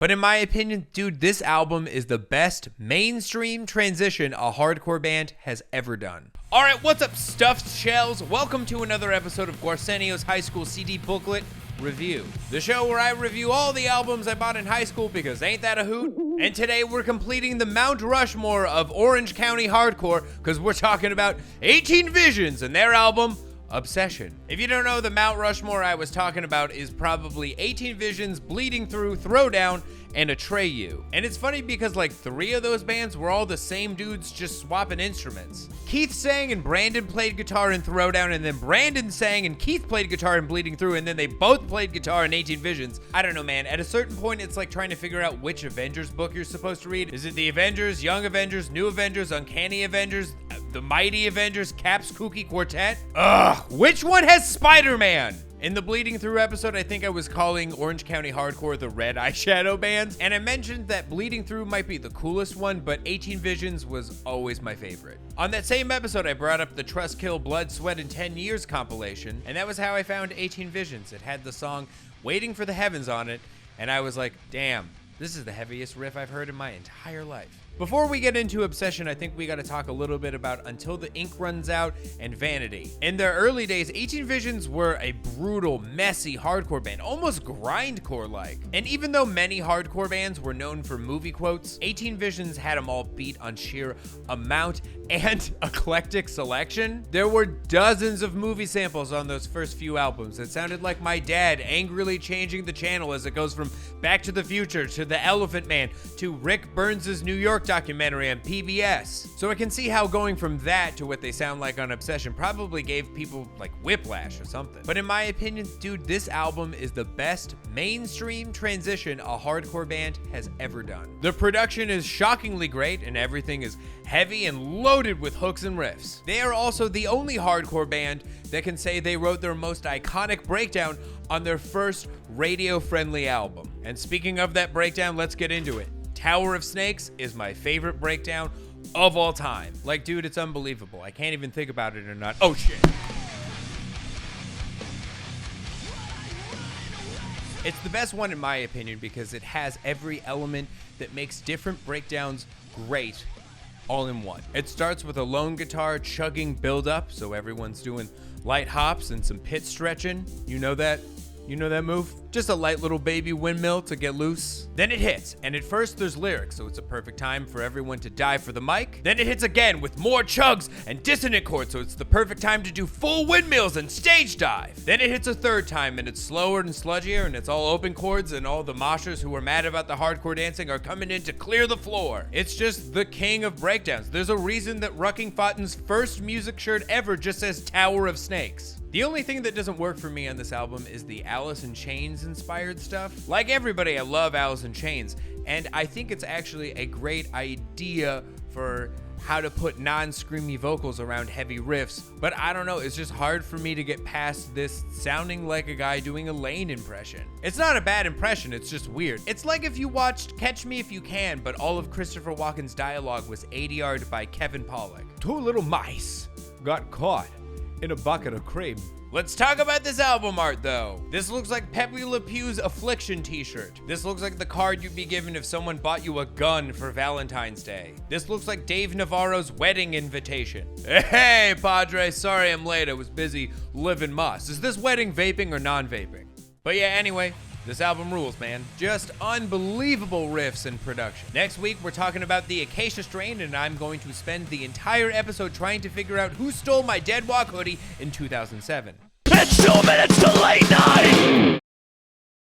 But in my opinion, dude, this album is the best mainstream transition a hardcore band has ever done. All right, what's up, stuffed shells? Welcome to another episode of Guarsenio's High School CD Booklet Review, the show where I review all the albums I bought in high school because ain't that a hoot? And today we're completing the Mount Rushmore of Orange County hardcore because we're talking about 18 Visions and their album, Obsession. If you don't know, the Mount Rushmore I was talking about is probably 18 Visions, Bleeding Through, Throwdown, and Atreyu. And it's funny because like 3 of those bands were all the same dudes just swapping instruments. Keith sang and Brandon played guitar in Throwdown, and then Brandon sang and Keith played guitar in Bleeding Through, and then they both played guitar in 18 Visions. I don't know, man. At a certain point, it's like trying to figure out which Avengers book you're supposed to read. Is it the Avengers, Young Avengers, New Avengers, Uncanny Avengers, the Mighty Avengers, Cap's Kooky Quartet? Ugh, which one has Spider-Man? In the Bleeding Through episode, I think I was calling Orange County Hardcore the Red Eyeshadow Bands, and I mentioned that Bleeding Through might be the coolest one, but 18 Visions was always my favorite. On that same episode, I brought up the Trustkill Blood, Sweat, and 10 Years compilation, and that was how I found 18 Visions. It had the song Waiting for the Heavens on it, and I was like, damn, this is the heaviest riff I've heard in my entire life. Before we get into Obsession, I think we gotta talk a little bit about Until the Ink Runs Out and Vanity. In their early days, 18 Visions were a brutal, messy hardcore band, almost grindcore-like. And even though many hardcore bands were known for movie quotes, 18 Visions had them all beat on sheer amount and eclectic selection. There were dozens of movie samples on those first few albums. It sounded like my dad angrily changing the channel as it goes from Back to the Future to The Elephant Man to Rick Burns' New York documentary on PBS. So I can see how going from that to what they sound like on Obsession probably gave people like whiplash or something. But in my opinion, dude, this album is the best mainstream transition a hardcore band has ever done. The production is shockingly great and everything is heavy and loaded with hooks and riffs. They are also the only hardcore band that can say they wrote their most iconic breakdown on their first radio-friendly album. And speaking of that breakdown, let's get into it. Tower of Snakes is my favorite breakdown of all time. Like, dude, it's unbelievable. I can't even think about it or not. Oh, shit. It's the best one in my opinion because it has every element that makes different breakdowns great all in one. It starts with a lone guitar chugging build up, so everyone's doing light hops and some pit stretching. You know that? You know that move? Just a light little baby windmill to get loose. Then it hits, and at first there's lyrics, so it's a perfect time for everyone to dive for the mic. Then it hits again with more chugs and dissonant chords, so it's the perfect time to do full windmills and stage dive. Then it hits a third time, and it's slower and sludgier, and it's all open chords, and all the moshers who are mad about the hardcore dancing are coming in to clear the floor. It's just the king of breakdowns. There's a reason that Rucking Fotten's first music shirt ever just says Tower of Snakes. The only thing that doesn't work for me on this album is the Alice in Chains inspired stuff. Like everybody, I love Alice in Chains, and I think it's actually a great idea for how to put non-screamy vocals around heavy riffs, but I don't know, it's just hard for me to get past this sounding like a guy doing a Lane impression. It's not a bad impression, it's just weird. It's like if you watched Catch Me If You Can, but all of Christopher Walken's dialogue was ADR'd by Kevin Pollak. 2 little mice got caught in a bucket of cream. Let's talk about this album art though. This looks like Pepe Le Pew's Affliction t-shirt. This looks like the card you'd be given if someone bought you a gun for Valentine's Day. This looks like Dave Navarro's wedding invitation. Hey, Padre, sorry I'm late. I was busy living Moss. Is this wedding vaping or non-vaping? But yeah, anyway, this album rules, man. Just unbelievable riffs and production. Next week, we're talking about the Acacia Strain, and I'm going to spend the entire episode trying to figure out who stole my Dead Walk hoodie in 2007. It's 2 minutes to late night!